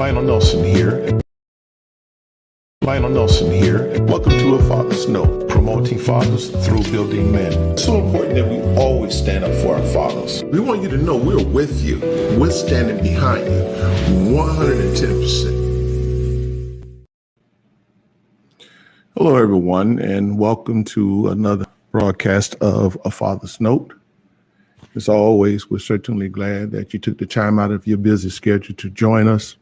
Lionel Nelson here. Lionel Nelson here. Welcome to A Father's Note, promoting fathers through building men. It's so important that we always stand up for our fathers. We want you to know we're with you. We're standing behind you 110%. Hello, everyone, and welcome to another broadcast of A Father's Note. As always, we're certainly glad that you took the time out of your busy schedule to join us.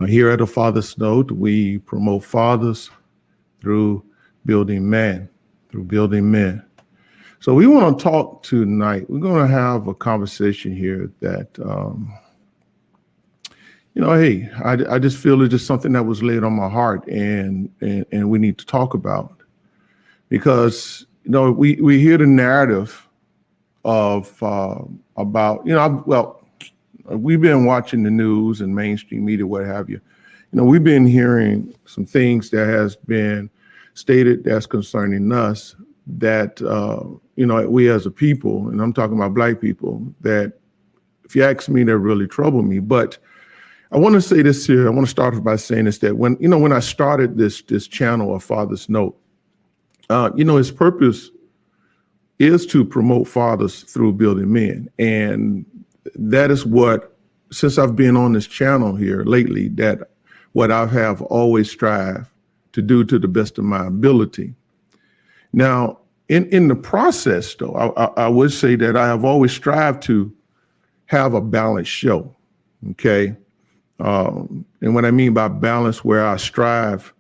Here at A Father's Note, we promote fathers through building men, So we want to talk tonight. We're going to have a conversation here that, hey, I just feel it's just something that was laid on my heart and we need to talk about. Because, we hear the narrative of we've been watching the news and mainstream media, what have you. We've been hearing some things that has been stated that's concerning us that, we as a people, and I'm talking about Black people, that if you ask me, they really trouble me. But I want to say this here. I want to start off by saying this, that when I started this channel, A Father's Note, its purpose is to promote fathers through building men. And that is what, since I've been on this channel here lately, that what I have always strived to do to the best of my ability. Now, in the process, though, I would say that I have always strived to have a balanced show, okay? And what I mean by balance, where I strive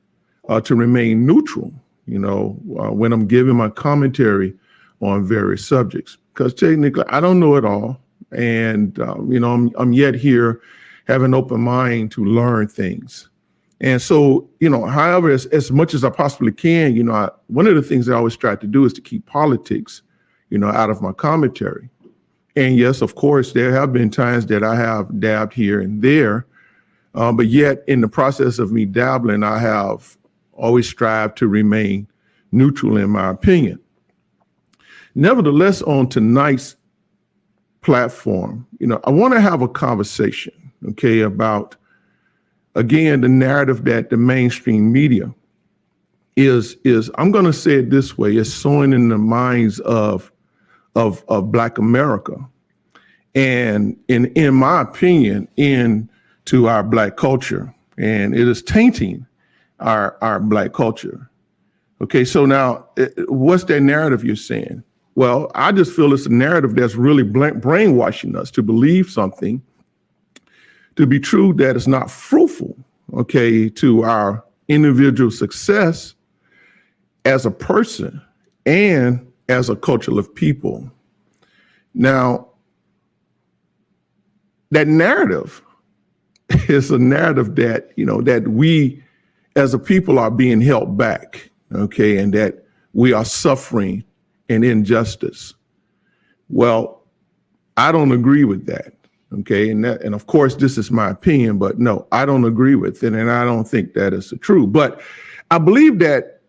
to remain neutral, when I'm giving my commentary on various subjects, because technically I don't know it all. And, I'm yet here, have an open mind to learn things. And so, however, as much as I possibly can, one of the things I always try to do is to keep politics, out of my commentary. And yes, of course, there have been times that I have dabbed here and there, but yet in the process of me dabbling, I have always strived to remain neutral in my opinion. Nevertheless, on tonight's platform, I want to have a conversation, okay, about, again, the narrative that the mainstream media is I'm going to say it this way, is sowing in the minds of Black America, and in my opinion, into our Black culture, and it is tainting our Black culture. Okay, so now what's that narrative you're saying? Well, I just feel it's a narrative that's really brainwashing us to believe something to be true that is not fruitful, okay, to our individual success as a person and as a culture of people. Now, that narrative is a narrative that, that we as a people are being held back, okay, and that we are suffering an injustice. Well, I don't agree with that. Okay, and of course, this is my opinion, but no, I don't agree with it, and I don't think that is true. But I believe that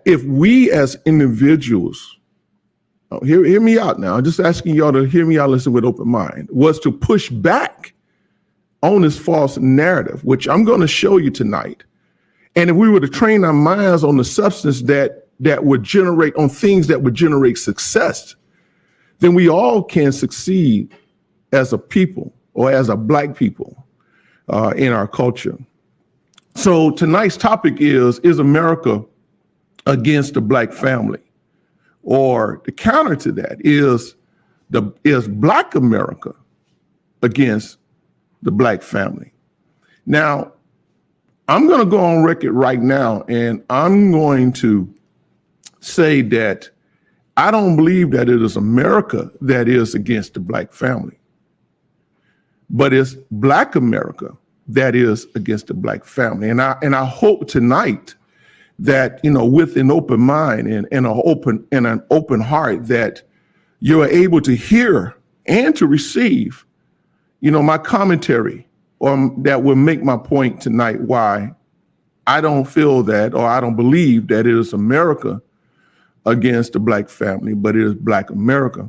if we as individuals, hear me out now, I'm just asking y'all to hear me out, listen with open mind, was to push back on this false narrative, which I'm going to show you tonight. And if we were to train our minds on the substance that would generate, on things that would generate success, then we all can succeed as a people, or as a Black people in our culture. So tonight's topic is America against the Black family? Or the counter to that is Black America against the Black family? Now, I'm going to go on record right now, and I'm going to say that I don't believe that it is America that is against the Black family, but it's Black America that is against the Black family. And I hope tonight that, with an open mind and an open heart, that you're able to hear and to receive, my commentary, or that will make my point tonight why I don't feel that, or I don't believe that it is America against the Black family, but it is Black America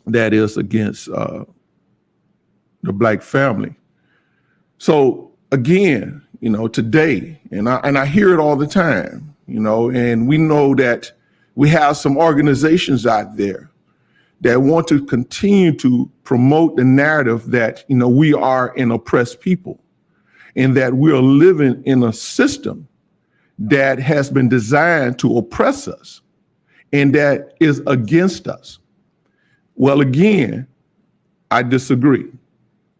that is against the Black family. So again, today, and I hear it all the time, and we know that we have some organizations out there that want to continue to promote the narrative that, we are an oppressed people and that we are living in a system that has been designed to oppress us and that is against us. Well, again, I disagree.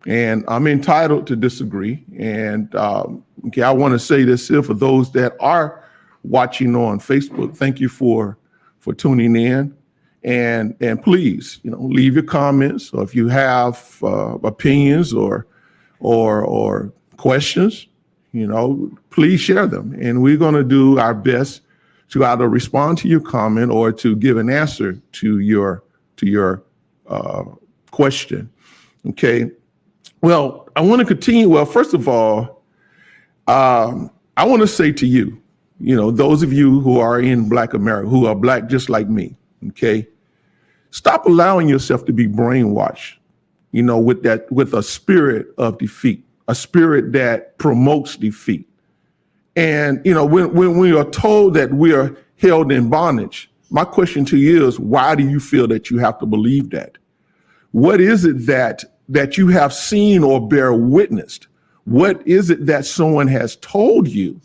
And I'm entitled to disagree. And I want to say this here for those that are watching on Facebook. Thank you for tuning in. And please, leave your comments, or if you have opinions or questions, please share them. And we're going to do our best to either respond to your comment or to give an answer to your question. Okay. Well, I want to continue. Well, first of all, I want to say to you, those of you who are in Black America, who are Black just like me, okay, stop allowing yourself to be brainwashed, with a spirit of defeat, a spirit that promotes defeat. And, when we are told that we are held in bondage, my question to you is, why do you feel that you have to believe that? What is it that you have seen or bear witnessed? What is it that someone has told you,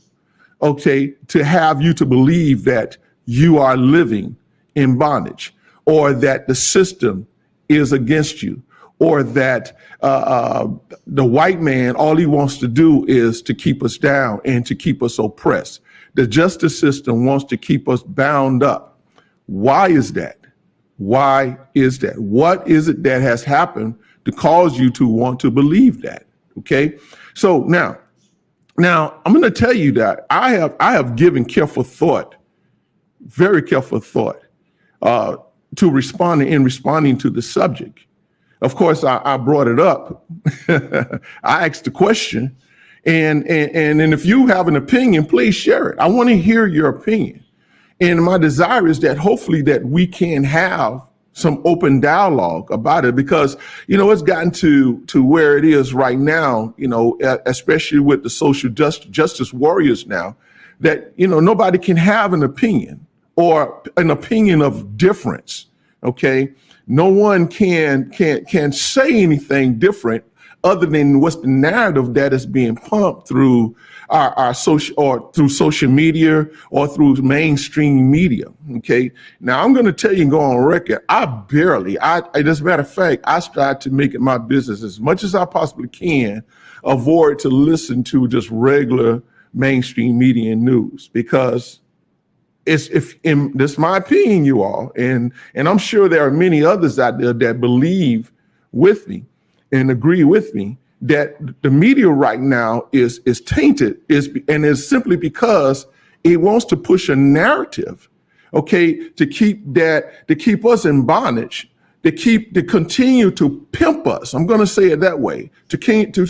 okay, to have you to believe that you are living in bondage, or that the system is against you, or that the white man, all he wants to do is to keep us down and to keep us oppressed? The justice system wants to keep us bound up. Why is that? Why is that? What is it that has happened to cause you to want to believe that? Okay. So now I'm going to tell you that I have given careful thought, very careful thought, to responding to the subject. Of course, I brought it up. I asked the question, and if you have an opinion, please share it. I want to hear your opinion. And my desire is that hopefully that we can have some open dialogue about it, because, it's gotten to where it is right now, especially with the social justice warriors now, that, nobody can have an opinion or an opinion of difference. Okay. No one can say anything different other than what's the narrative that is being pumped through our social, or through social media, or through mainstream media. Okay. Now I'm going to tell you and go on record. As a matter of fact, I strive to make it my business as much as I possibly can, avoid to listen to just regular mainstream media and news, because this my opinion, you all, and I'm sure there are many others out there that believe with me and agree with me that the media right now is tainted, and is simply because it wants to push a narrative, okay, to keep us in bondage, to continue to pimp us. I'm going to say it that way, to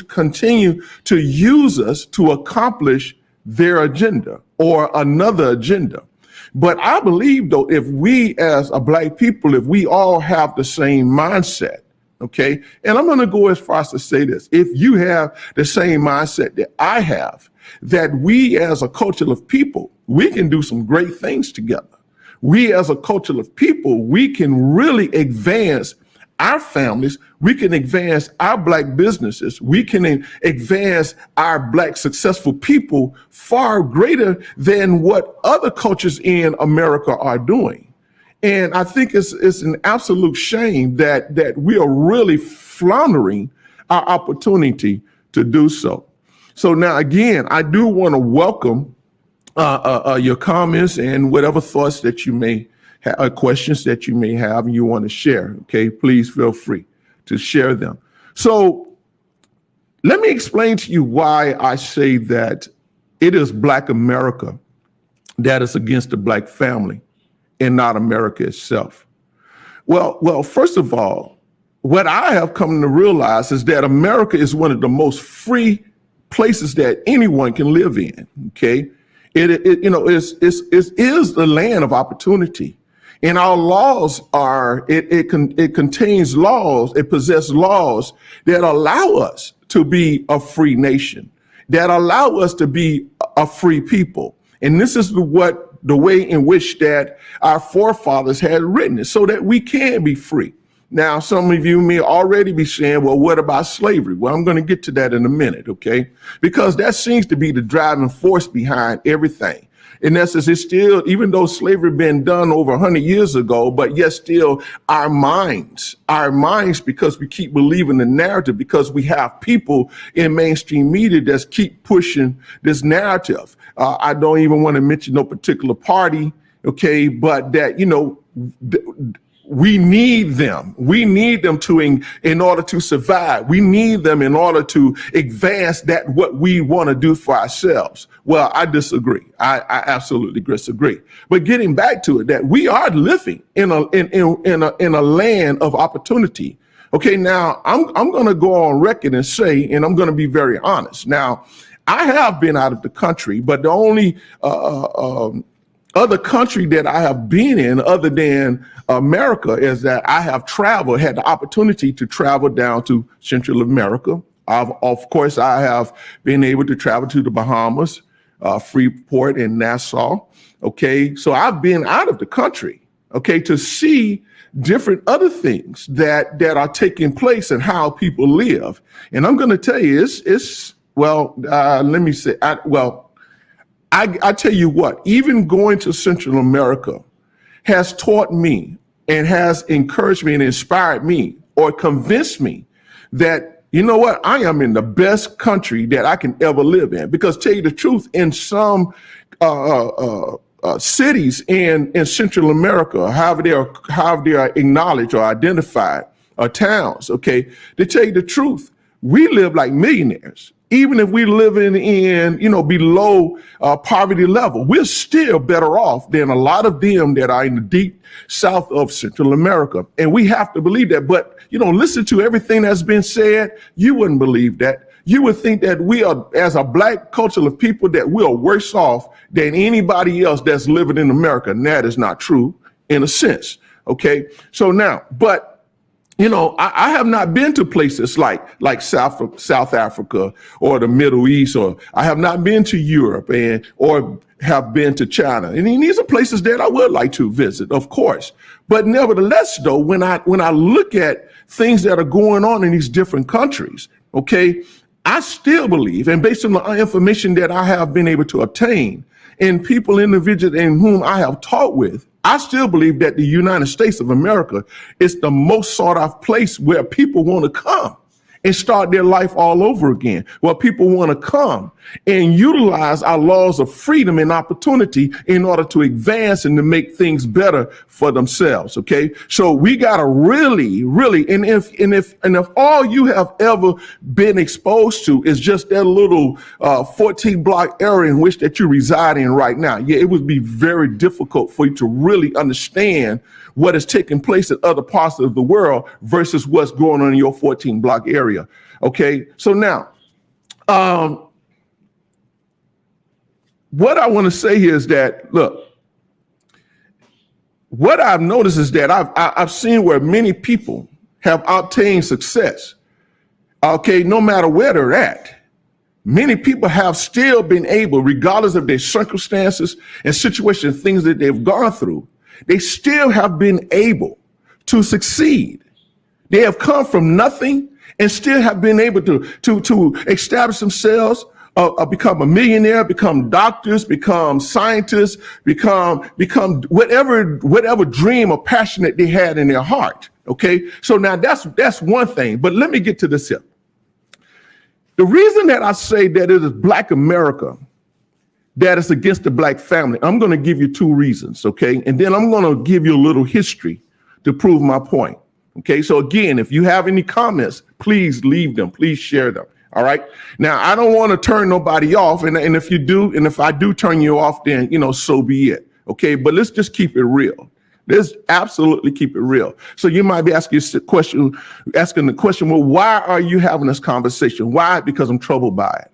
continue to use us to accomplish their agenda or another agenda. But I believe, though, if we as a Black people, if we all have the same mindset, okay, and I'm going to go as far as to say this: if you have the same mindset that I have, that we as a culture of people, we can do some great things together. We as a culture of people, we can really advance our families. We can advance our Black businesses. We can advance our Black successful people far greater than what other cultures in America are doing. And I think it's an absolute shame that we are really floundering our opportunity to do so. So now, again, I do want to welcome your comments and whatever thoughts that you may have, questions that you may have and you want to share. Okay, please feel free to share them. So let me explain to you why I say that it is Black America that is against the Black family and not America itself. Well, first of all, what I have come to realize is that America is one of the most free places that anyone can live in. Okay, it is the land of opportunity, and our laws are it contains laws. It possesses laws that allow us to be a free nation. that allow us to be a free people. And this is the way in which that our forefathers had written it, so that we can be free. Now, some of you may already be saying, well, what about slavery? Well, I'm going to get to that in a minute, okay? Because that seems to be the driving force behind everything. In essence, it's still, even though slavery been done over 100 years ago, but yet still our minds, because we keep believing the narrative, because we have people in mainstream media that keep pushing this narrative. I don't even want to mention no particular party, okay, but that, we need them. We need them in order to survive. We need them in order to advance what we want to do for ourselves. Well, I disagree. I absolutely disagree. But getting back to it, that we are living in a land of opportunity. Okay, now I'm going to go on record and say, and I'm going to be very honest. Now, I have been out of the country, but the only other country that I have been in other than America is that I have had the opportunity to travel down to Central America. Of course, I have been able to travel to the Bahamas, Freeport and Nassau. Okay, so I've been out of the country, okay, to see different other things that are taking place and how people live. And I'm going to tell you, I tell you what, even going to Central America has taught me and has encouraged me and inspired me or convinced me that, you know what, I am in the best country that I can ever live in. Because tell you the truth, in some cities in Central America, however they are acknowledged or identified, or towns, okay, to tell you the truth, we live like millionaires. Even if we live in below poverty level, we're still better off than a lot of them that are in the deep south of Central America. And we have to believe that. But, listen to everything that's been said. You wouldn't believe that. You would think that we are, as a black culture of people, that we are worse off than anybody else that's living in America. And that is not true in a sense. Okay. So now, but I have not been to places like South Africa or the Middle East, or I have not been to Europe or have been to China. And these are places that I would like to visit, of course. But nevertheless, though, when I look at things that are going on in these different countries, okay, I still believe, and based on the information that I have been able to obtain and individuals in whom I have talked with, I still believe that the United States of America is the most sought after place where people want to come and start their life all over again, where people want to come and utilize our laws of freedom and opportunity in order to advance and to make things better for themselves. Okay, so we got to really, and if all you have ever been exposed to is just that little 14 block area in which that you reside in right now, yeah, it would be very difficult for you to really understand what is taking place in other parts of the world versus what's going on in your 14 block area. Okay, so now, what I want to say here is that, look, what I've noticed is that I've seen where many people have obtained success. Okay, no matter where they're at, many people have still been able, regardless of their circumstances and situations, things that they've gone through, they still have been able to succeed. They have come from nothing and still have been able to establish themselves, become a millionaire, become doctors, become scientists, become whatever dream or passion that they had in their heart. Okay, so now that's one thing. But let me get to this here. The reason that I say that it is Black America that is against the Black family, I'm going to give you two reasons, okay? And then I'm going to give you a little history to prove my point, okay? So again, if you have any comments, please leave them, please share them, all right? Now, I don't want to turn nobody off, and if you do, and if I do turn you off, then, so be it, okay? But let's just keep it real. Let's absolutely keep it real. So you might be asking the question, well, why are you having this conversation? Why? Because I'm troubled by it.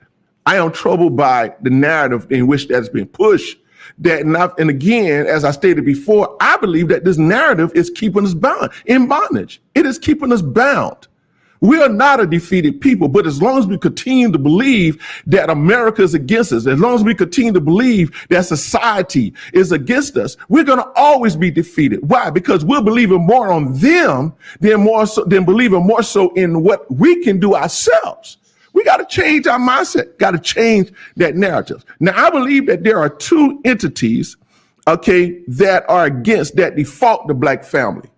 I am troubled by the narrative in which that has been pushed. And again, as I stated before, I believe that this narrative is keeping us bound in bondage. It is keeping us bound. We are not a defeated people, but as long as we continue to believe that America is against us, as long as we continue to believe that society is against us, we're going to always be defeated. Why? Because we're believing more on them than believing more so in what we can do ourselves. We got to change our mindset, got to change that narrative. Now, I believe that there are two entities, okay, that are against, that default the black family.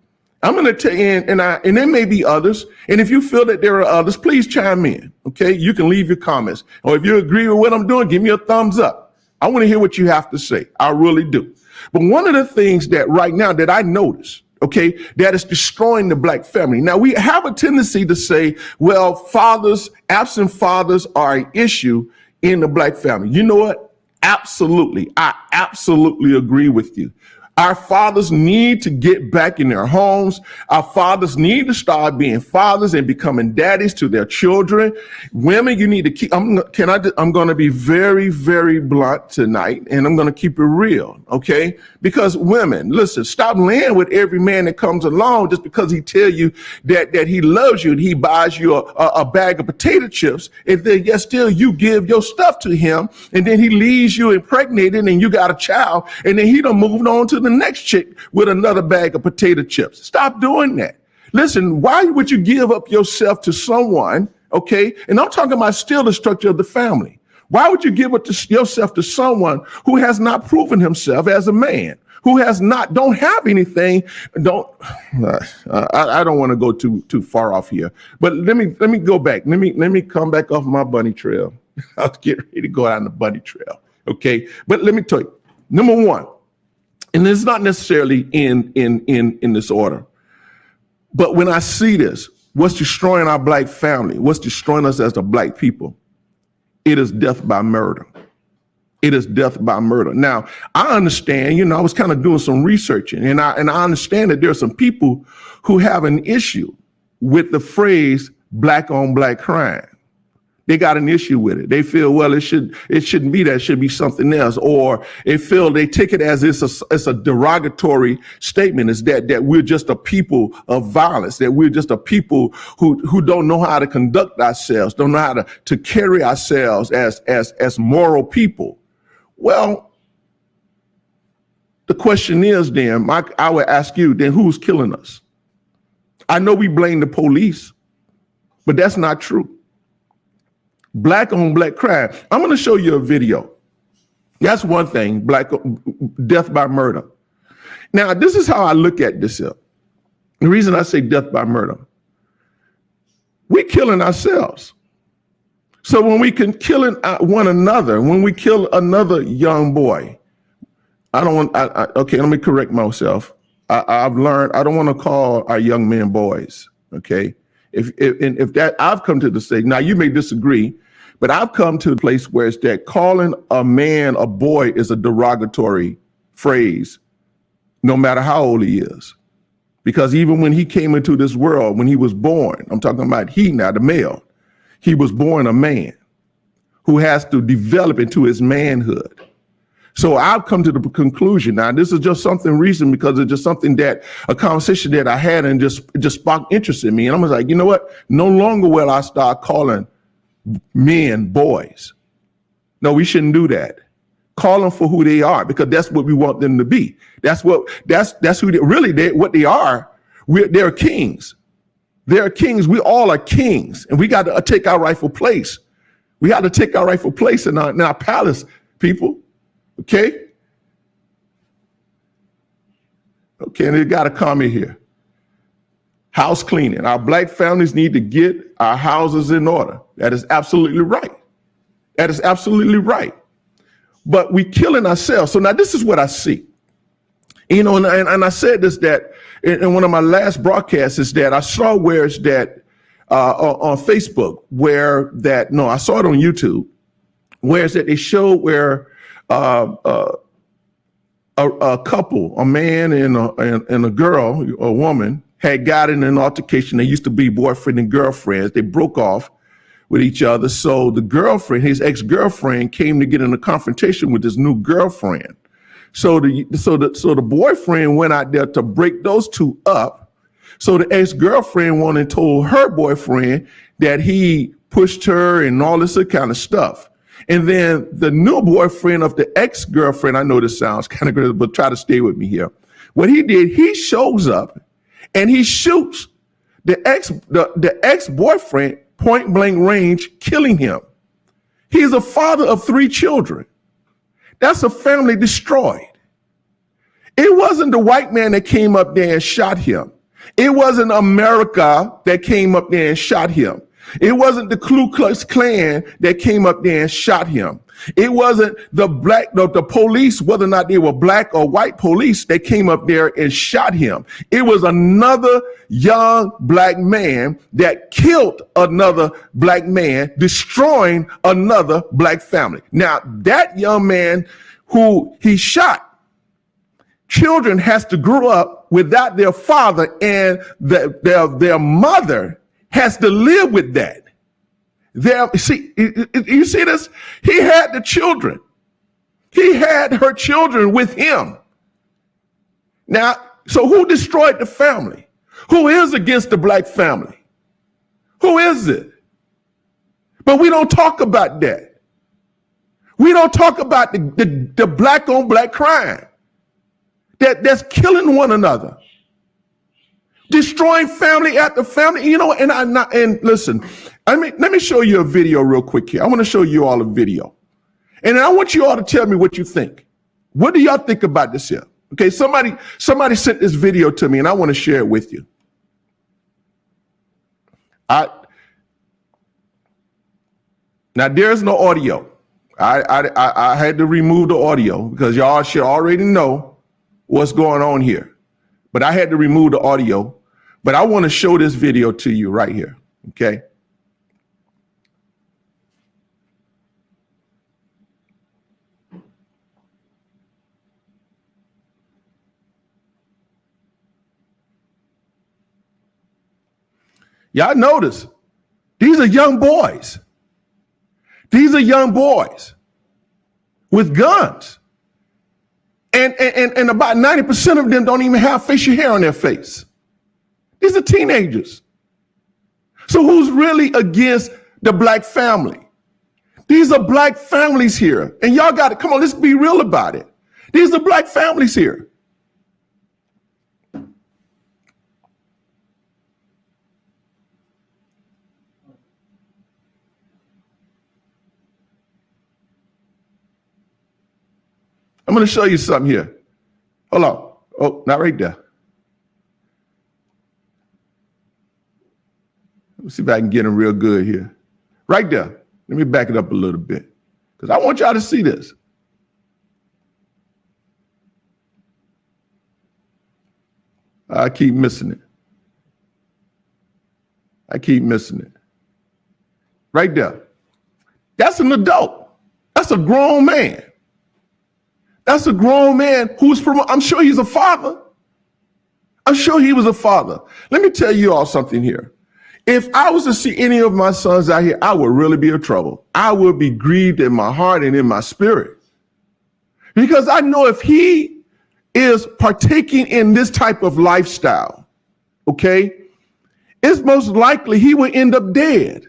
I'm going to tell you, and there may be others. And if you feel that there are others, please chime in. Okay. You can leave your comments, or if you agree with what I'm doing, give me a thumbs up. I want to hear what you have to say. I really do. But one of the things that right now that I notice, okay, that is destroying the black family. Now, we have a tendency to say, well, absent fathers are an issue in the black family. You know what? Absolutely. I absolutely agree with you. Our fathers need to get back in their homes. Our fathers need to start being fathers and becoming daddies to their children. Women, you need to keep, I'm going to be very, very blunt tonight, and I'm going to keep it real, okay? Because women, listen, stop laying with every man that comes along just because he tell you that he loves you and he buys you a bag of potato chips, and then yet still you give your stuff to him, and then he leaves you impregnated and you got a child, and then he done moved on to the next chick with another bag of potato chips. Stop doing that. Listen, why would you give up yourself to someone, okay? And I'm talking about still the structure of the family. Why would you give up yourself to someone who has not proven himself as a man, who don't have anything? I don't want to go too far off here, but let me go back. Let me come back off my bunny trail. I'll get ready to go down the bunny trail, okay? But let me tell you, number one, and it's not necessarily in this order, but when I see this, what's destroying our black family, what's destroying us as the black people, it is death by murder. It is death by murder. Now, I understand, I was kind of doing some researching, and I understand that there are some people who have an issue with the phrase black on black crime. They got an issue with it. They feel, well, it shouldn't be that. It should be something else. Or they take it as it's a derogatory statement. Is that we're just a people of violence, that we're just a people who don't know how to conduct ourselves, don't know how to carry ourselves as moral people. Well, the question is then, I would ask you, then who's killing us? I know we blame the police, but that's not true. Black on black crime. I'm going to show you a video. That's one thing, death by murder. Now, this is how I look at this here. The reason I say death by murder, we're killing ourselves. So when we can kill one another, when we kill another young boy, okay, let me correct myself. I've learned, I don't want to call our young men boys, okay? If that, I've come to the stage, now you may disagree, but I've come to a place where it's that calling a man a boy is a derogatory phrase, no matter how old he is. Because even when he came into this world, when he was born, I'm talking about he now, the male, he was born a man who has to develop into his manhood. So I've come to the conclusion, now this is just something recent because it's just something that, a conversation that I had and just sparked interest in me. And I was like, you know what? No longer will I start calling men boys. No, we shouldn't do that. Call them for who they are, because that's what we want them to be. That's who what they are. They're kings. They're kings. We all are kings, and we got to take our rightful place. We got to take our rightful place in our palace, people. Okay. Okay, and they got a comment here. House cleaning. Our black families need to get our houses in order. That is absolutely right. That is absolutely right. But we killing ourselves. So now this is what I see. And I said this, that in one of my last broadcasts, is that I saw where it's that on Facebook, I saw it on YouTube, where it's that they showed where a couple, a man and a girl, a woman, had gotten in an altercation. They used to be boyfriend and girlfriends. They broke off with each other. So the girlfriend, his ex-girlfriend, came to get in a confrontation with his new girlfriend. So the boyfriend went out there to break those two up, So the ex-girlfriend went and told her boyfriend that he pushed her and all this kind of stuff. And then the new boyfriend of the ex-girlfriend, I know this sounds kind of good, but try to stay with me here. What he did, he shows up and he shoots the ex-boyfriend point blank range, killing him. He's a father of 3 children. That's a family destroyed. It wasn't the white man that came up there and shot him. It wasn't America that came up there and shot him. It wasn't the Ku Klux Klan that came up there and shot him. It wasn't the police, whether or not they were black or white police, that came up there and shot him. It was another young black man that killed another black man, destroying another black family. Now, that young man who he shot, children has to grow up without their father, and their mother has to live with that. You see this? He had the children. He had her children with him. Now, so who destroyed the family? Who is against the black family? Who is it? But we don't talk about that. We don't talk about the black on black crime that's killing one another, destroying family after family. And listen, let me show you a video real quick here. I want to show you all a video, and I want you all to tell me what you think. What do y'all think about this here? Okay, somebody sent this video to me, and I want to share it with you. Now there's no audio. I had to remove the audio because y'all should already know what's going on here. But I had to remove the audio. But I want to show this video to you right here. Okay. Y'all notice these are young boys. These are young boys with guns. And about 90% of them don't even have facial hair on their face. These are teenagers. So who's really against the black family? These are black families here. And y'all got to, come on, let's be real about it. These are black families here. I'm going to show you something here. Hold on. Oh, not right there. Let me see if I can get them real good here. Right there. Let me back it up a little bit because I want y'all to see this. I keep missing it. Right there. That's an adult. That's a grown man. That's a grown man who's I'm sure he's a father. I'm sure he was a father. Let me tell you all something here. If I was to see any of my sons out here, I would really be in trouble. I would be grieved in my heart and in my spirit. Because I know if he is partaking in this type of lifestyle, okay, it's most likely he will end up dead.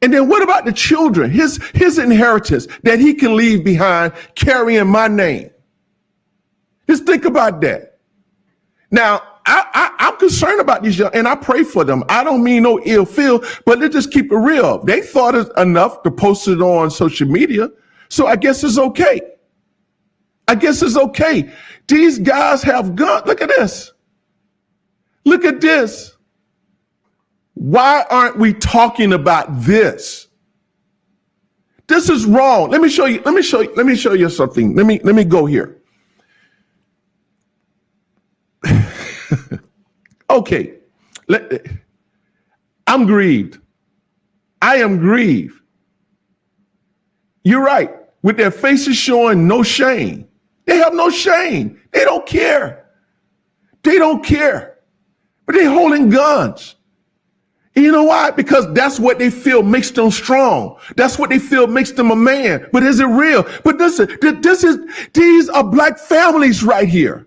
And then what about the children, his inheritance that he can leave behind carrying my name? Just think about that. Now, I'm concerned about these young, and I pray for them. I don't mean no ill feel, but let's just keep it real. They thought it enough to post it on social media, so I guess it's okay. These guys have guns. Look at this. Look at this. Why aren't we talking about this? This is wrong. Let me show you something. Let me go here. Okay. I'm grieved. I am grieved. You're right. With their faces showing no shame. They have no shame. They don't care. But they're holding guns. And you know why? Because that's what they feel makes them strong. That's what they feel makes them a man. But is it real? But these are black families right here.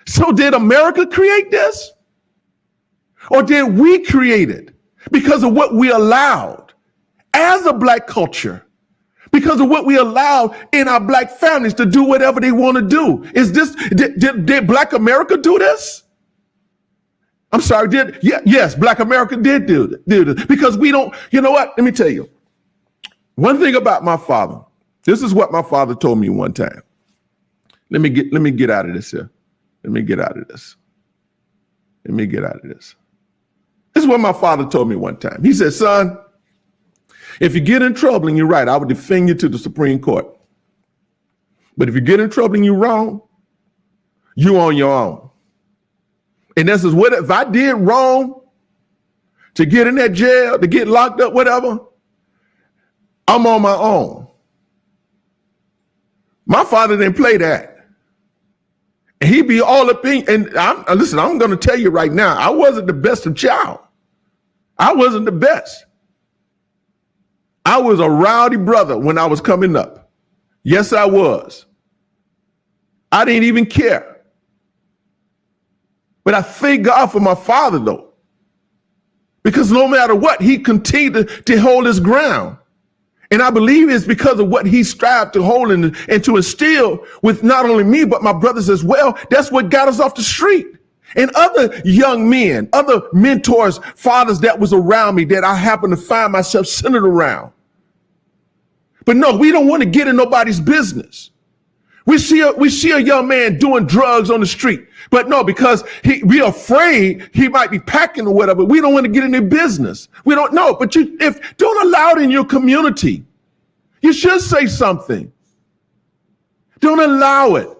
So did America create this? Or did we create it because of what we allowed as a Black culture? Because of what we allowed in our Black families to do whatever they want to do. Did Black America do this? I'm sorry, yes, Black America did do this. Because we don't, you know what? Let me tell you. One thing about my father, this is what my father told me one time. Let me get out of this here. Let me get out of this. This is what my father told me one time. He said, son, if you get in trouble and you're right, I would defend you to the Supreme Court. But if you get in trouble and you're wrong, you're on your own. And this is what if I did wrong to get in that jail, to get locked up, whatever, I'm on my own. My father didn't play that. And he'd be all up in, and listen, I'm going to tell you right now, I wasn't the best of child. I wasn't the best. I was a rowdy brother when I was coming up. Yes, I was. I didn't even care. But I thank God for my father, though, because no matter what, he continued to hold his ground. And I believe it's because of what he strived to hold and to instill with not only me, but my brothers as well. That's what got us off the street. And other young men, other mentors, fathers that was around me that I happened to find myself centered around. But no, we don't want to get in nobody's business. We see a young man doing drugs on the street, but no, because we're afraid he might be packing or whatever. We don't want to get in their business. We don't know, but don't allow it in your community. You should say something. Don't allow it.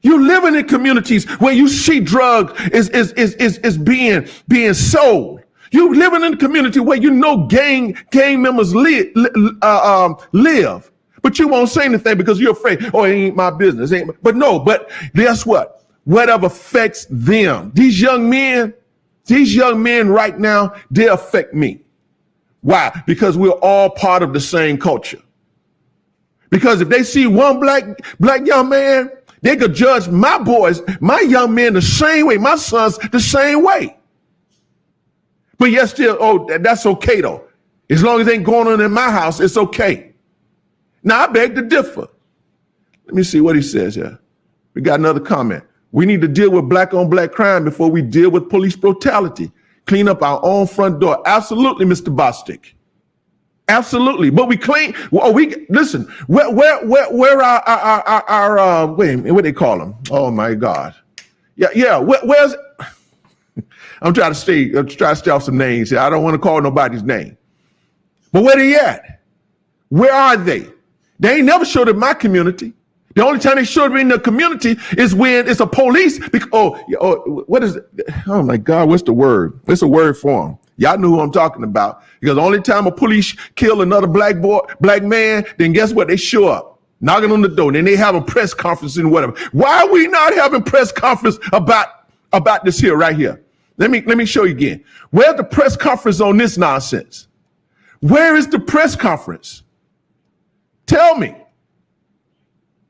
You living in communities where you see drugs is being sold. You living in a community where you know gang members live, but you won't say anything because you're afraid. Oh, it ain't my business. But guess what? Whatever affects them, these young men right now, they affect me. Why? Because we're all part of the same culture. Because if they see one black young man, they could judge my boys, my young men the same way, my sons the same way. But yet still, that's okay though. As long as it ain't going on in my house, it's okay. Now I beg to differ. Let me see what he says here. We got another comment. We need to deal with black on black crime before we deal with police brutality. Clean up our own front door. Absolutely, Mr. Bostic. Absolutely. But we clean. Listen. Where our wait, what they call them? Oh my God. Yeah. Where's? I'm trying to stay off some names here. I don't want to call nobody's name. But where they at? Where are they? They ain't never showed up in my community. The only time they showed up in the community is when it's a police. What is it? Oh my God, what's the word? It's a word for them. Y'all know who I'm talking about. Because the only time a police kill another black man, then guess what? They show up, knocking on the door. Then they have a press conference and whatever. Why are we not having press conference about this here, right here? Let me show you again. Where's the press conference on this nonsense? Where is the press conference? Tell me.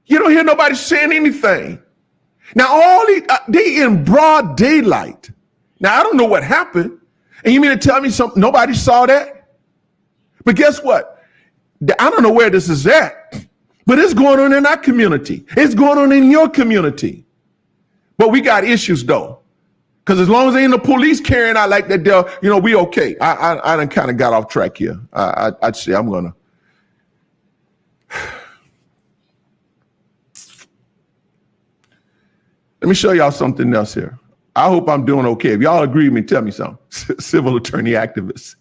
You don't hear nobody saying anything. Now, all they in broad daylight. Now, I don't know what happened. And you mean to tell me nobody saw that? But guess what? I don't know where this is at, but it's going on in our community. It's going on in your community. But we got issues though. Because as long as ain't the police carrying out like that, we okay. I done kind of got off track here. I'd say I'm going to. Let me show y'all something else here. I hope I'm doing okay. If y'all agree with me, tell me something. Civil attorney activists.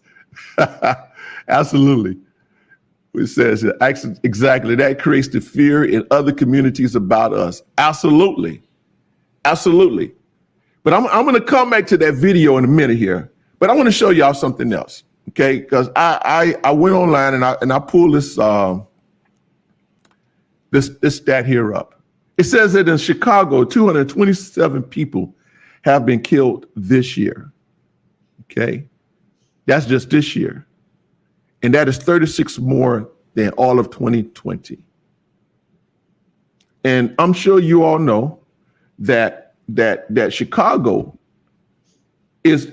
Absolutely. It says exactly that creates the fear in other communities about us. Absolutely. Absolutely. But I'm going to come back to that video in a minute here. But I want to show y'all something else. Okay. Because I went online and I pulled this stat here up. It says that in Chicago, 227 people have been killed this year. Okay. That's just this year. And that is 36 more than all of 2020. And I'm sure you all know that that Chicago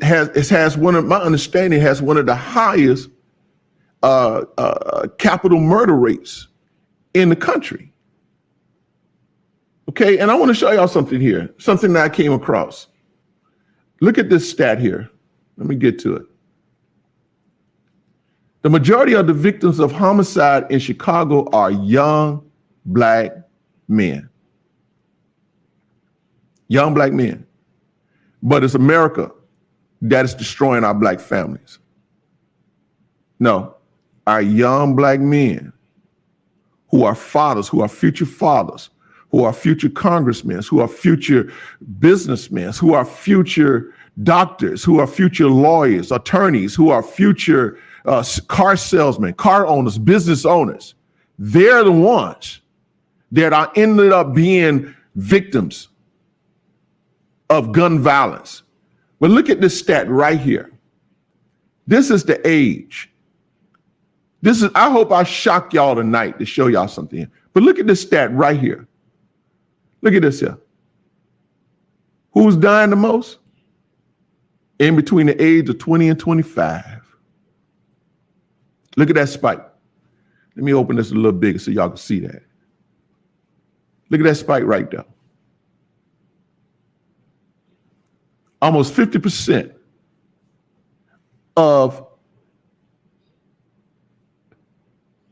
has one of my understanding has one of the highest capital murder rates in the country. Okay, and I want to show y'all something here, something that I came across. Look at this stat here. Let me get to it. The majority of the victims of homicide in Chicago are young black men. Young black men. But it's America that is destroying our black families. No, our young black men who are fathers, who are future fathers, who are future congressmen, who are future businessmen, who are future doctors, who are future lawyers, attorneys, who are future car salesmen, car owners, business owners. They're the ones that are ended up being victims of gun violence. But look at this stat right here. This is the age. I hope I shock y'all tonight to show y'all something. But look at this stat right here. Look at this here. Who's dying the most? In between the age of 20 and 25. Look at that spike. Let me open this a little bigger so y'all can see that. Look at that spike right there. Almost 50% of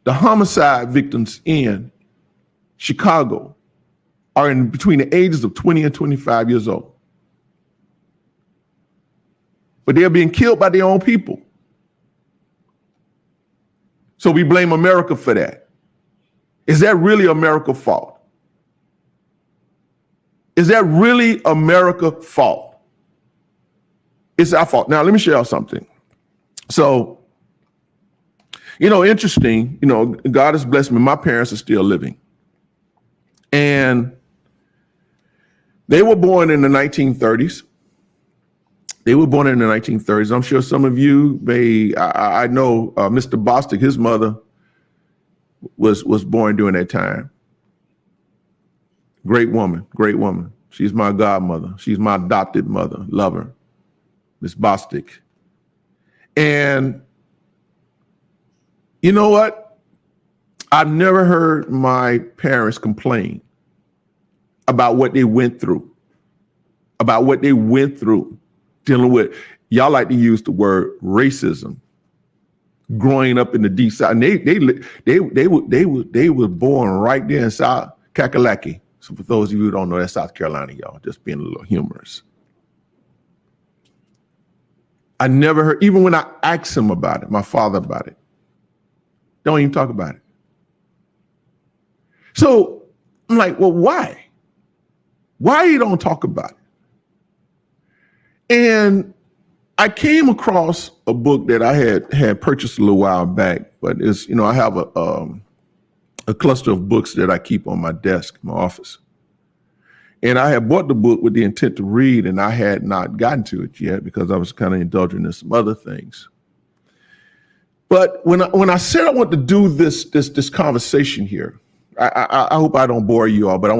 the homicide victims in Chicago are in between the ages of 20 and 25 years old. But they're being killed by their own people. So we blame America for that. Is that really America's fault? Is that really America's fault? It's our fault. Now, let me show y'all something. So, interesting, God has blessed me. My parents are still living. And they were born in the 1930s. I'm sure some of you may, I know Mr. Bostic, his mother was born during that time. Great woman. She's my godmother. She's my adopted mother. Love her, Miss Bostic. And you know what? I've never heard my parents complain about what they went through, dealing with, y'all like to use the word racism, growing up in the deep south. And they were born right there in South Kakalaki. So for those of you who don't know, that's South Carolina, y'all, just being a little humorous. I never heard, even when I asked him about it, my father about it, don't even talk about it. So I'm like, well, why? Why you don't talk about it? And I came across a book that I had purchased a little while back, but it's, I have a cluster of books that I keep on my desk in my office. And I had bought the book with the intent to read, and I had not gotten to it yet because I was kind of indulging in some other things. But when I said I want to do this conversation here, I hope I don't bore you all, but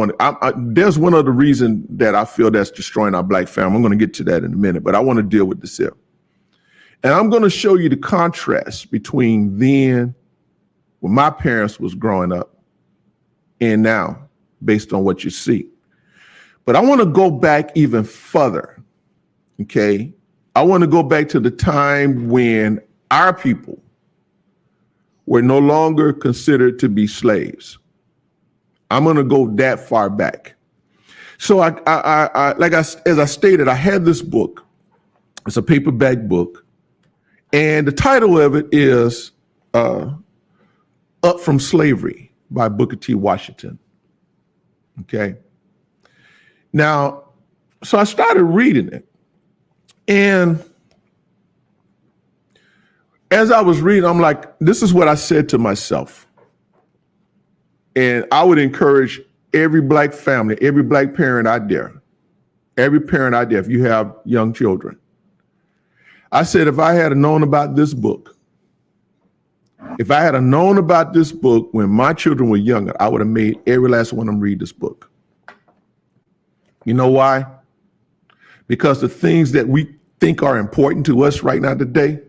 there's one other reason that I feel that's destroying our black family. I'm going to get to that in a minute, but I want to deal with this here. And I'm going to show you the contrast between then, when my parents was growing up, and now, based on what you see. But I want to go back even further, okay? I want to go back to the time when our people were no longer considered to be slaves. I'm going to go that far back. So as I stated, I had this book. It's a paperback book. And the title of it is Up From Slavery by Booker T. Washington. Okay. Now, so I started reading it. And as I was reading, I'm like, this is what I said to myself. And I would encourage every black family, every black parent out there, if you have young children. I said, if I had known about this book, when my children were younger, I would have made every last one of them read this book. You know why? because the things that we think are important to us right now today,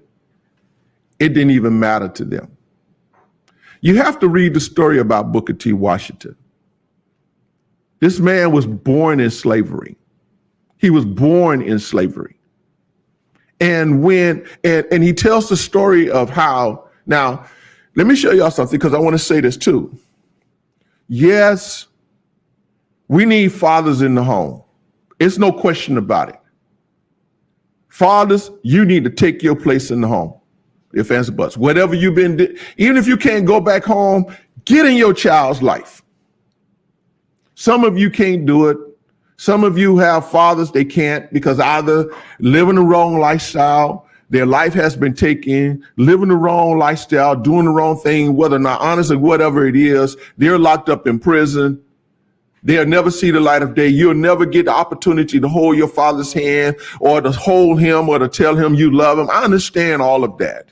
it didn't even matter to them. You have to read the story about Booker T. Washington. This man was born in slavery. He was born in slavery. And and he tells the story of how, now, let me show y'all something because I want to say this too. Yes, we need fathers in the home. It's no question about it. Fathers, you need to take your place in the home. If ands or buts, whatever you've been, even if you can't go back home, get in your child's life. Some of you can't do it. Some of you have fathers, they can't because either living the wrong lifestyle, their life has been taken, living the wrong lifestyle, doing the wrong thing, whether or not honest or whatever it is, they're locked up in prison. They'll never see the light of day. You'll never get the opportunity to hold your father's hand or to hold him or to tell him you love him. I understand all of that.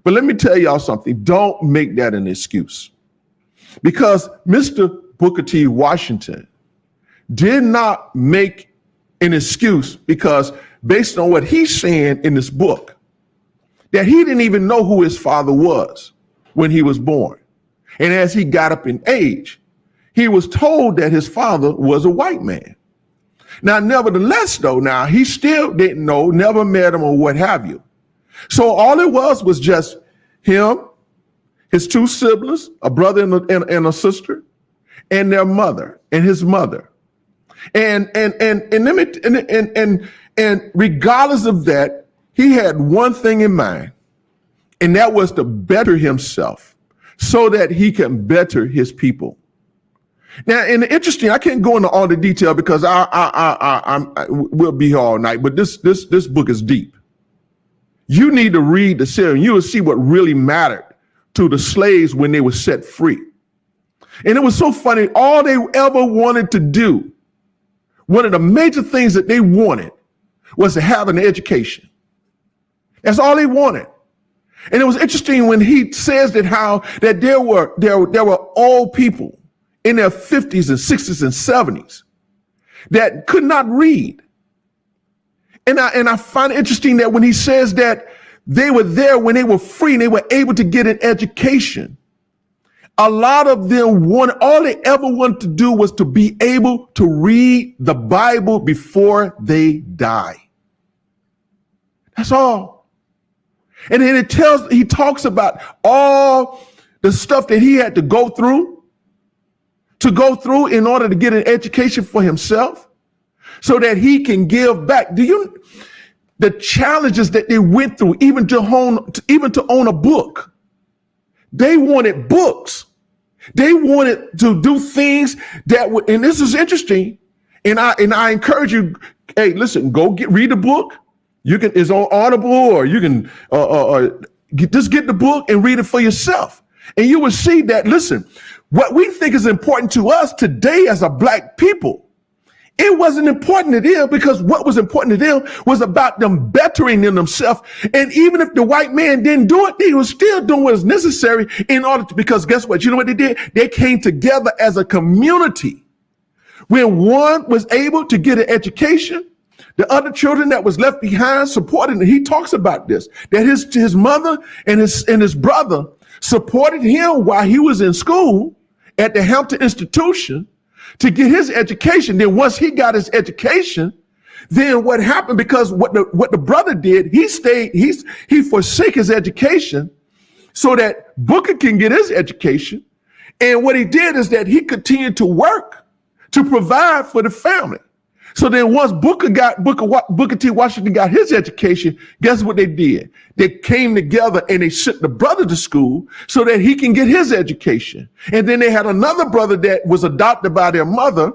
But let me tell y'all something. Don't make that an excuse. Because Mr. Booker T. Washington did not make an excuse because based on what he's saying in this book, that he didn't even know who his father was when he was born. And as he got up in age, he was told that his father was a white man. Now, nevertheless, though, now he still didn't know, never met him or what have you. So all it was just him, his two siblings, a brother and a sister, and their mother and his mother. And regardless of that, he had one thing in mind, and that was to better himself so that he can better his people. Now, and interesting, I can't go into all the detail because we'll be here all night, but this book is deep. You need to read the series. You will see what really mattered to the slaves when they were set free. And it was so funny. All they ever wanted to do, one of the major things that they wanted was to have an education. That's all they wanted. And it was interesting when he says that there were old people in their 50s and 60s and 70s that could not read. And I find it interesting that when he says that they were there when they were free and they were able to get an education, a lot of them all they ever wanted to do was to be able to read the Bible before they die. That's all. And then he talks about all the stuff that he had to go through in order to get an education for himself so that he can give back. The challenges that they went through, even to own a book. They wanted books. They wanted to do things that would, and this is interesting. And I encourage you, hey, listen, go read the book. You can, it's on Audible, or you can just get the book and read it for yourself. And you will see that, listen, what we think is important to us today as a Black people, it wasn't important to them, because what was important to them was about them bettering themselves. And even if the white man didn't do it, they were still doing what was necessary in order to, because guess what? You know what they did? They came together as a community. When one was able to get an education, the other children that was left behind supported. And he talks about this, that his mother and his brother supported him while he was in school at the Hampton Institution to get his education. Then once he got his education, then what happened, because what the brother did, he forsake his education so that Booker can get his education. And what he did is that he continued to work to provide for the family. So then once Booker T. Washington got his education, guess what they did? They came together and they sent the brother to school so that he can get his education. And then they had another brother that was adopted by their mother,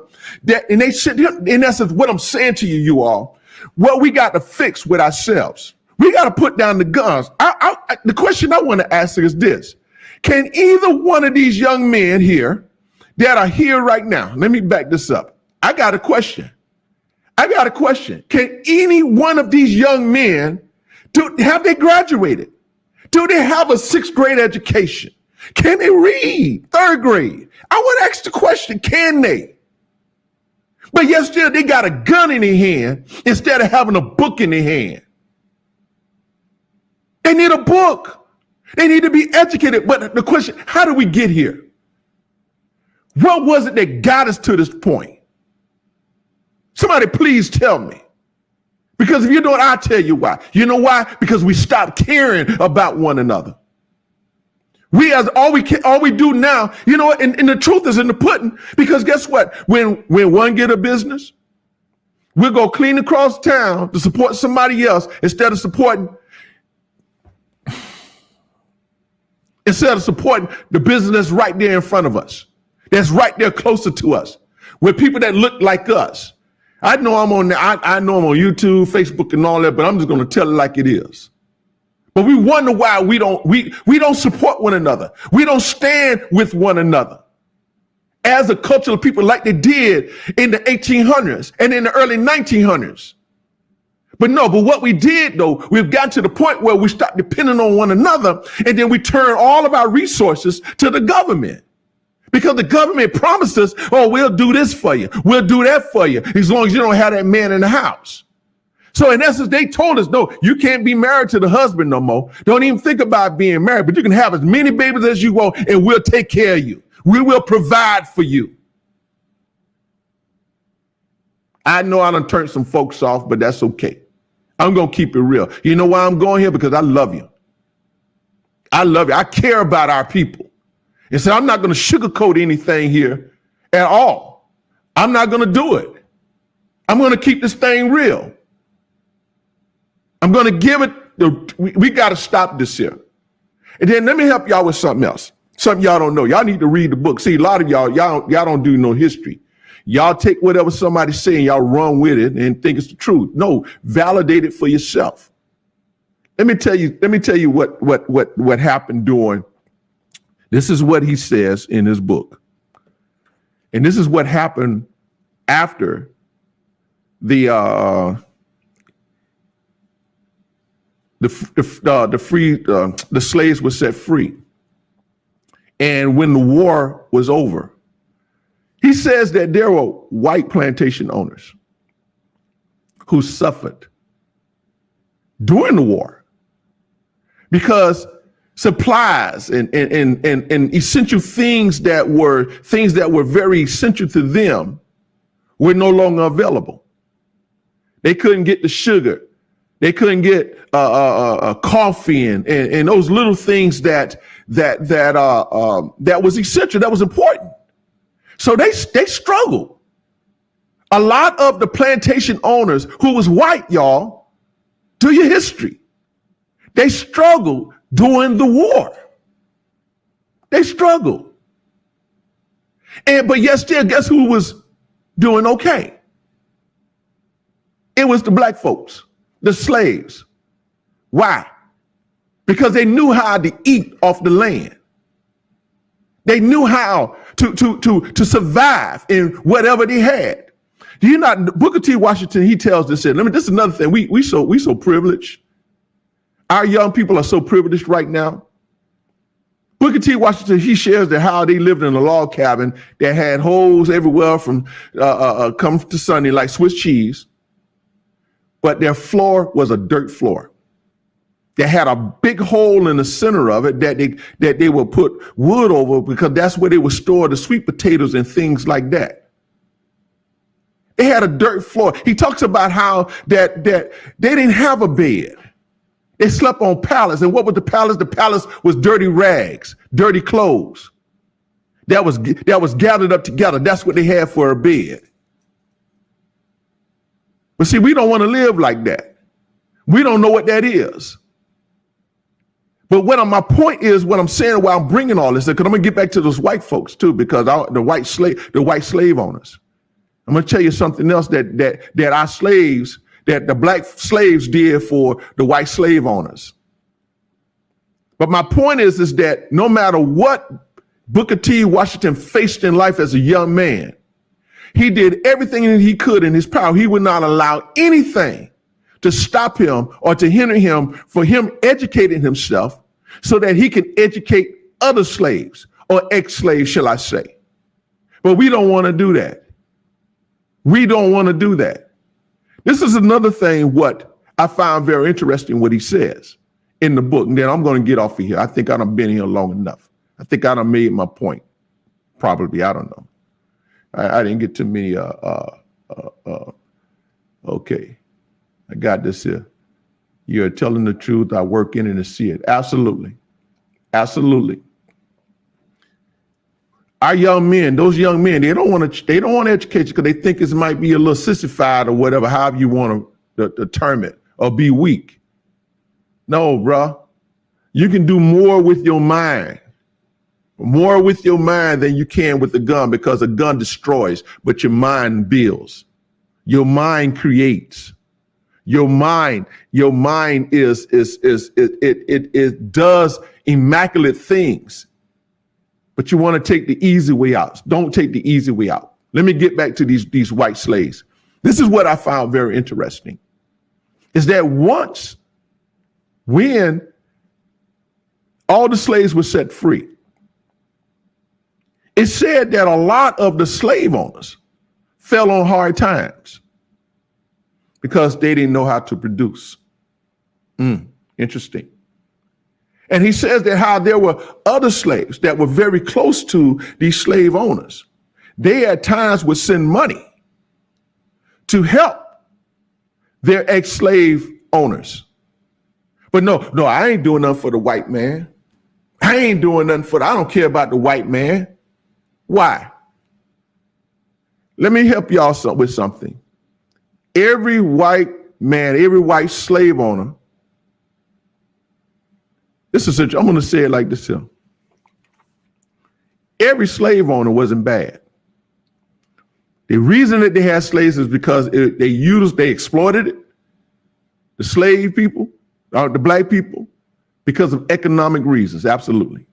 and they sent him. In essence, what I'm saying to you all, what we got to fix with ourselves, we got to put down the guns. The question I want to ask is this: can either one of these young men here that are here right now, let me back this up. I got a question. Can any one of these young men, have they graduated? Do they have a 6th grade education? Can they read 3rd grade? I would ask the question, can they? But yet still they got a gun in their hand instead of having a book in their hand. They need a book. They need to be educated. But the question, how did we get here? What was it that got us to this point? Somebody please tell me. Because if you don't, I'll tell you why. You know why? Because we stopped caring about one another. All we do now, you know what? And the truth is in the pudding. Because guess what? When one get a business, we'll go clean across town to support somebody else instead of supporting the business that's right there in front of us, that's right there closer to us, with people that look like us. I know I'm on YouTube, Facebook, and all that, but I'm just going to tell it like it is. But we wonder why we don't support one another. We don't stand with one another as a culture of people like they did in the 1800s and in the early 1900s. But what we did, though, we've gotten to the point where we stopped depending on one another, and then we turn all of our resources to the government. Because the government promised us, oh, we'll do this for you. We'll do that for you, as long as you don't have that man in the house. So in essence, they told us, no, you can't be married to the husband no more. Don't even think about being married, but you can have as many babies as you want, and we'll take care of you. We will provide for you. I know I done turned some folks off, but that's okay. I'm going to keep it real. You know why I'm going here? Because I love you. I love you. I care about our people. And so I'm not going to sugarcoat anything here at all. I'm not going to do it. I'm going to keep this thing real. I'm going to give it, we got to stop this here. And then let me help y'all with something else. Something y'all don't know. Y'all need to read the book. See, a lot of y'all don't do no history. Y'all take whatever somebody's saying, y'all run with it and think it's the truth. No, validate it for yourself. Let me tell you what happened during. This is what he says in his book. And this is what happened after the slaves were set free. And when the war was over, he says that there were white plantation owners who suffered during the war because supplies and essential things that were very essential to them were no longer available. They couldn't get the sugar. They couldn't get coffee and those little things that was essential, that was important. So they struggled. A lot of the plantation owners who was white, y'all, do your history, they struggled during the war. They struggled. But yet still, guess who was doing okay? It was the black folks, the slaves. Why? Because they knew how to eat off the land. They knew how to survive in whatever they had. Do you not? Booker T. Washington, he tells this. This is another thing. We so privileged. Our young people are so privileged right now. Booker T. Washington, he shares that how they lived in a log cabin that had holes everywhere from come to Sunday like Swiss cheese, but their floor was a dirt floor. They had a big hole in the center of it that they would put wood over because that's where they would store the sweet potatoes and things like that. They had a dirt floor. He talks about how that they didn't have a bed. They slept on pallets. And what was the pallets? The pallets was dirty rags, dirty clothes that was gathered up together. That's what they had for a bed. But see, we don't want to live like that. We don't know what that is. But my point is, what I'm saying, why I'm bringing all this, because I'm gonna get back to those white folks too, because the white slave owners. I'm gonna tell you something else that our slaves, that the black slaves did for the white slave owners. But my point is that no matter what Booker T. Washington faced in life as a young man, he did everything that he could in his power. He would not allow anything to stop him or to hinder him for him educating himself so that he can educate other slaves or ex-slaves, shall I say. But we don't want to do that. We don't want to do that. This is another thing what I found very interesting what he says in the book. And then I'm going to get off of here. I think I done been here long enough. I think I done made my point. Probably, I don't know. I didn't get too many. Okay, I got this here. You're telling the truth. I work in it and see it. Absolutely. Absolutely. Our young men, those young men, they don't want education because they think it might be a little sissified or whatever, however you want to term it, or be weak. No, bruh. You can do more with your mind. More with your mind than you can with a gun, because a gun destroys, but your mind builds. Your mind creates. Your mind it does immaculate things. But you want to take the easy way out. Don't take the easy way out. Let me get back to these white slaves. This is what I found very interesting, is that when all the slaves were set free, it said that a lot of the slave owners fell on hard times because they didn't know how to produce. Interesting. And he says that how there were other slaves that were very close to these slave owners. They at times would send money to help their ex-slave owners. But no, I ain't doing nothing for the white man. I ain't doing nothing I don't care about the white man. Why? Let me help y'all with something. Every white man, every white slave owner, I'm going to say it like this here. Every slave owner wasn't bad. The reason that they had slaves is because they exploited it, the slave people, the black people, because of economic reasons. Absolutely.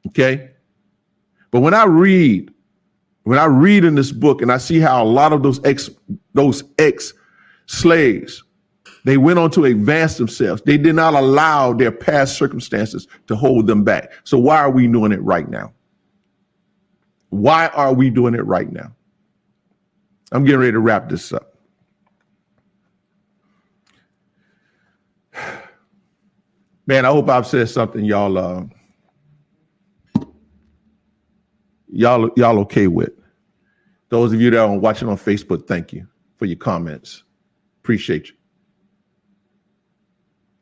Okay. But when I read in this book and I see how a lot of those ex-slaves, they went on to advance themselves. They did not allow their past circumstances to hold them back. So why are we doing it right now? Why are we doing it right now? I'm getting ready to wrap this up. Man, I hope I've said something y'all okay with. Those of you that are watching on Facebook, thank you for your comments. Appreciate you.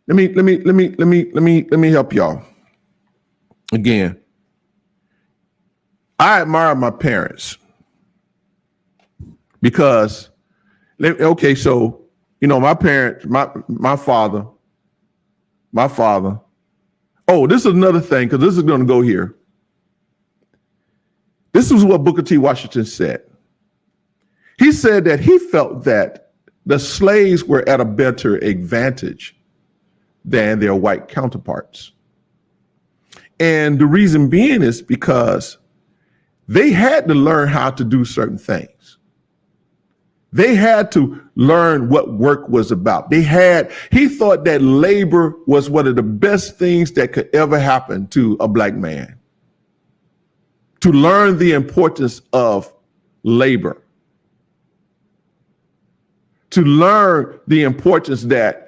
Let me help y'all. Again, I admire my parents because, okay, so, my parents, my father. Oh, this is another thing, because this is going to go here. This is what Booker T. Washington said. He said that he felt that the slaves were at a better advantage than their white counterparts. And the reason being is because they had to learn how to do certain things. They had to learn what work was about. He thought that labor was one of the best things that could ever happen to a black man. To learn the importance of labor. To learn the importance that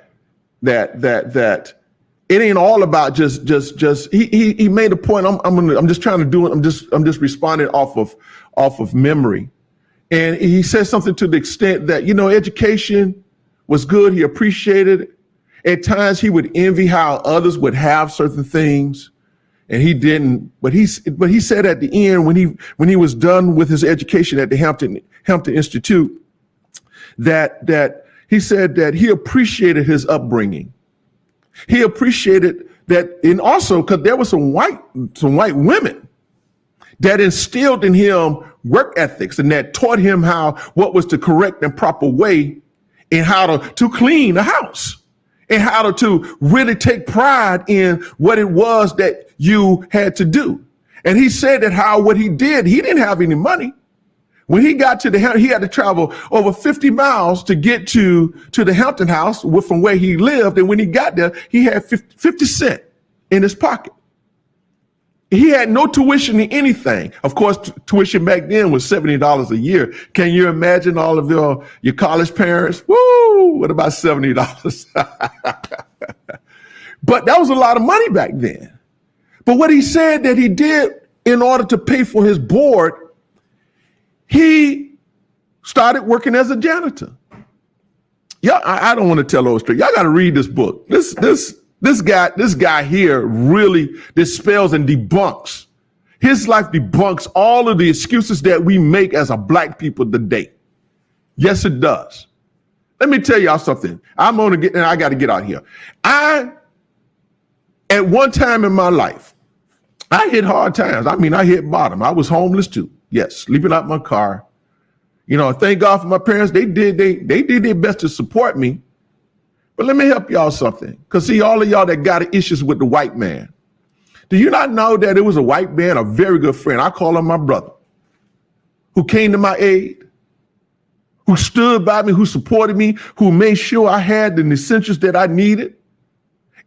it ain't all about just he made a point. I'm just trying to do it. I'm just responding off of memory. And he said something to the extent that, education was good. He appreciated it. At times he would envy how others would have certain things and he didn't. But he said at the end, when he was done with his education at the Hampton Institute, that he said that he appreciated his upbringing. He appreciated that, and also because there were some white women that instilled in him work ethics and that taught him what was the correct and proper way in how to clean the house and how to really take pride in what it was that you had to do. And he said that what he did, he didn't have any money. When he got to he had to travel over 50 miles to get to the Hampton house from where he lived. And when he got there, he had 50 cents in his pocket. He had no tuition in anything. Of course, tuition back then was $70 a year. Can you imagine all of your college parents? Woo! What about $70? But that was a lot of money back then. But what he said that he did in order to pay for his board, he started working as a janitor. Yeah, I don't want to tell those stories. Y'all got to read this book. This guy here really dispels and debunks. His life debunks all of the excuses that we make as a black people today. Yes, it does. Let me tell y'all something. I got to get out here. At one time in my life, I hit hard times. I mean, I hit bottom. I was homeless too. Yes, sleeping out my car. You know, thank God for my parents. They did their best to support me. But let me help y'all something. Because see, all of y'all that got issues with the white man, do you not know that it was a white man, a very good friend, I call him my brother, who came to my aid, who stood by me, who supported me, who made sure I had the essentials that I needed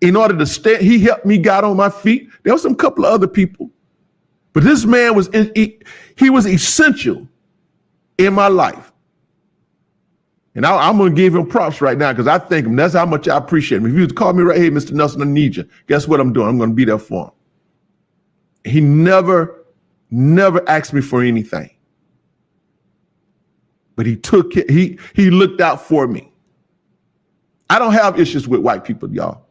in order to stay. He helped me get on my feet. There was some couple of other people, but this man was, he was essential in my life. And I'm going to give him props right now because I thank him. That's how much I appreciate him. If you was to call me right, hey, Mr. Nelson, I need you. Guess what I'm doing? I'm going to be there for him. He never asked me for anything. But he took it. He looked out for me. I don't have issues with white people, y'all.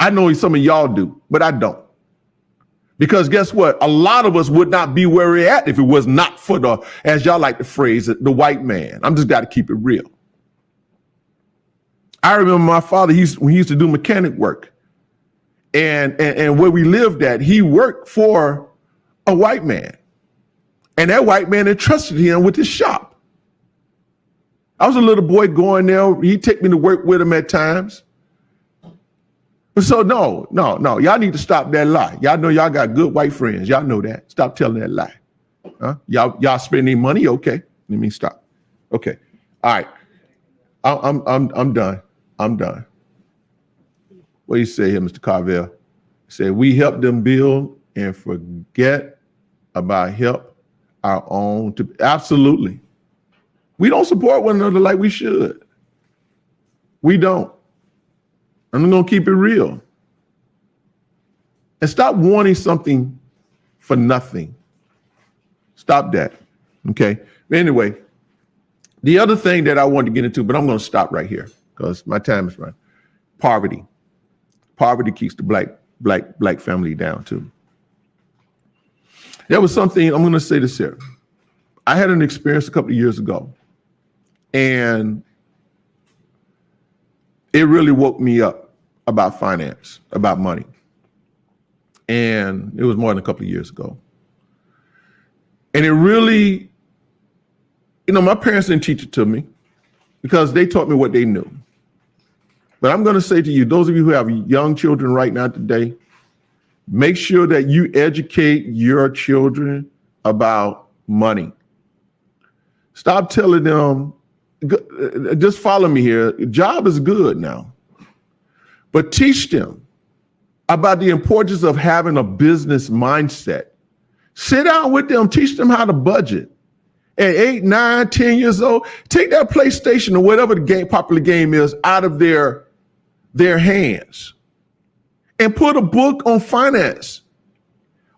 I know some of y'all do, but I don't. Because guess what? A lot of us would not be where we're at if it was not for the, as y'all like to phrase it, the white man. I'm just got to keep it real. I remember my father, when he used to do mechanic work, and where we lived at, he worked for a white man. And that white man entrusted him with his shop. I was a little boy going there. He'd take me to work with him at times. So no, y'all need to stop that lie. Y'all know y'all got good white friends. Y'all know that. Stop telling that lie. Huh? Y'all spending money? Okay, let me stop. Okay, all right. I'm done. I'm done. What do you say here, Mr. Carville? He said, we help them build and forget about help our own. Absolutely. We don't support one another like we should. We don't. I'm going to keep it real. And stop wanting something for nothing. Stop that. Okay. But anyway, the other thing that I wanted to get into, but I'm going to stop right here because my time is running. Poverty. Poverty keeps the black family down too. There was something, I'm going to say this here. I had an experience a couple of years ago, and it really woke me up about finance, about money. And it was more than a couple of years ago. And it really, my parents didn't teach it to me because they taught me what they knew. But I'm going to say to you, those of you who have young children right now today, make sure that you educate your children about money. Stop telling them, just follow me here. Job is good now, but teach them about the importance of having a business mindset. Sit down with them, teach them how to budget. At 8, 9, 10 years old, take that PlayStation or whatever the popular game is out of their hands and put a book on finance.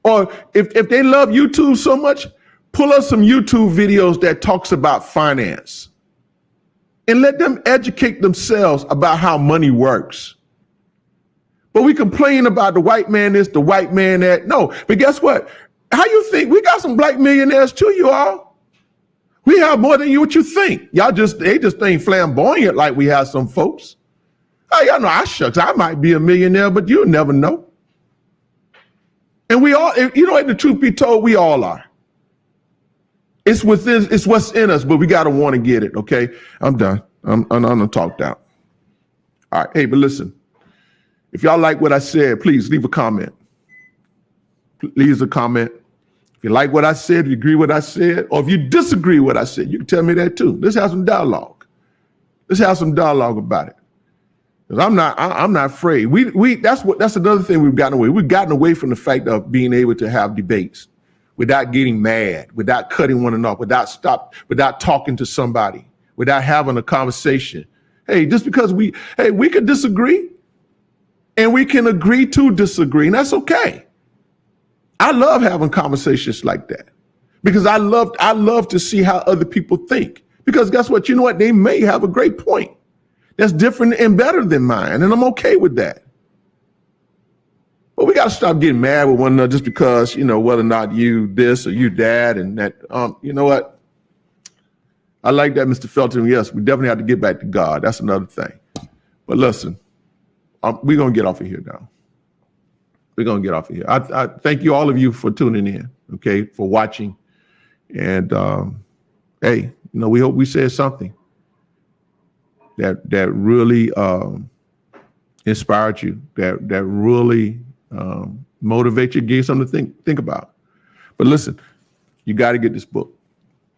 Or if they love YouTube so much, pull up some YouTube videos that talks about finance and let them educate themselves about how money works. But we complain about the white man this, the white man that. No, but guess what? How you think? We got some black millionaires too, you all. We have more than what you think. They just ain't flamboyant like we have some folks. Oh, y'all know, shucks, I might be a millionaire, but you'll never know. And we all, the truth be told, we all are. It's what's in us, but we got to want to get it. Okay, I'm done. I'm gonna talk down. All right. Hey, but listen, if y'all like what I said, please leave a comment. Leave a comment. If you like what I said, if you agree with what I said, or if you disagree with what I said, you can tell me that too. Let's have some dialogue. Let's have some dialogue about it. 'Cause I'm not afraid. That's another thing we've gotten away. We've gotten away from the fact of being able to have debates without getting mad, without cutting one another, without talking to somebody, without having a conversation. Hey, just because we could disagree and we can agree to disagree, and that's okay. I love having conversations like that because I love to see how other people think, because guess what? You know what? They may have a great point that's different and better than mine, and I'm okay with that. But we got to stop getting mad with one another just because, whether or not you this or you that and that. You know what? I like that, Mr. Felton. Yes, we definitely have to get back to God. That's another thing. But listen, we're going to get off of here now. We're going to get off of here. I thank you, all of you, for tuning in, okay, for watching. And, hey, we hope we said something that really inspired you, that really motivate you, give you something to think about. But listen, you got to get this book.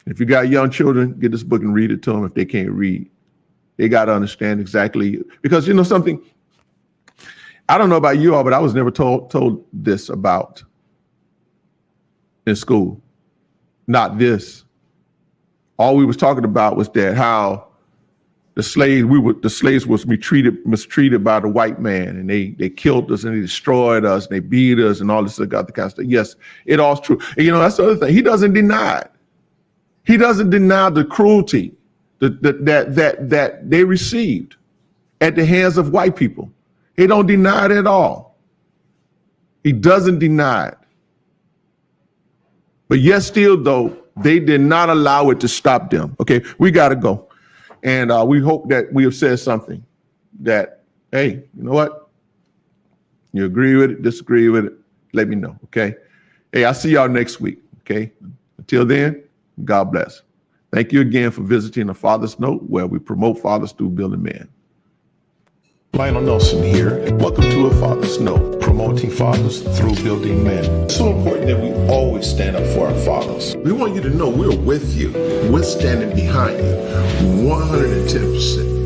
If you got young children, get this book and read it to them. If they can't read, they got to understand exactly, because something, I don't know about you all, but I was never told this about in school. Not this. All we was talking about was that how the slaves was mistreated by the white man, and they killed us and they destroyed us and they beat us and all this other kind of stuff. Yes, it all's true. And that's the other thing. He doesn't deny it. He doesn't deny the cruelty that they received at the hands of white people. He don't deny it at all. He doesn't deny it. But yet still, though, they did not allow it to stop them. Okay, we got to go. And we hope that we have said something that, hey, you know what? You agree with it, disagree with it, let me know, okay? Hey, I'll see y'all next week, okay? Until then, God bless. Thank you again for visiting A Father's Note, where we promote fathers through building men. Lionel Nelson here, and welcome to A Father's Note, promoting fathers through building men. It's so important that we always stand up for our fathers. We want you to know we're with you. We're standing behind you 110%.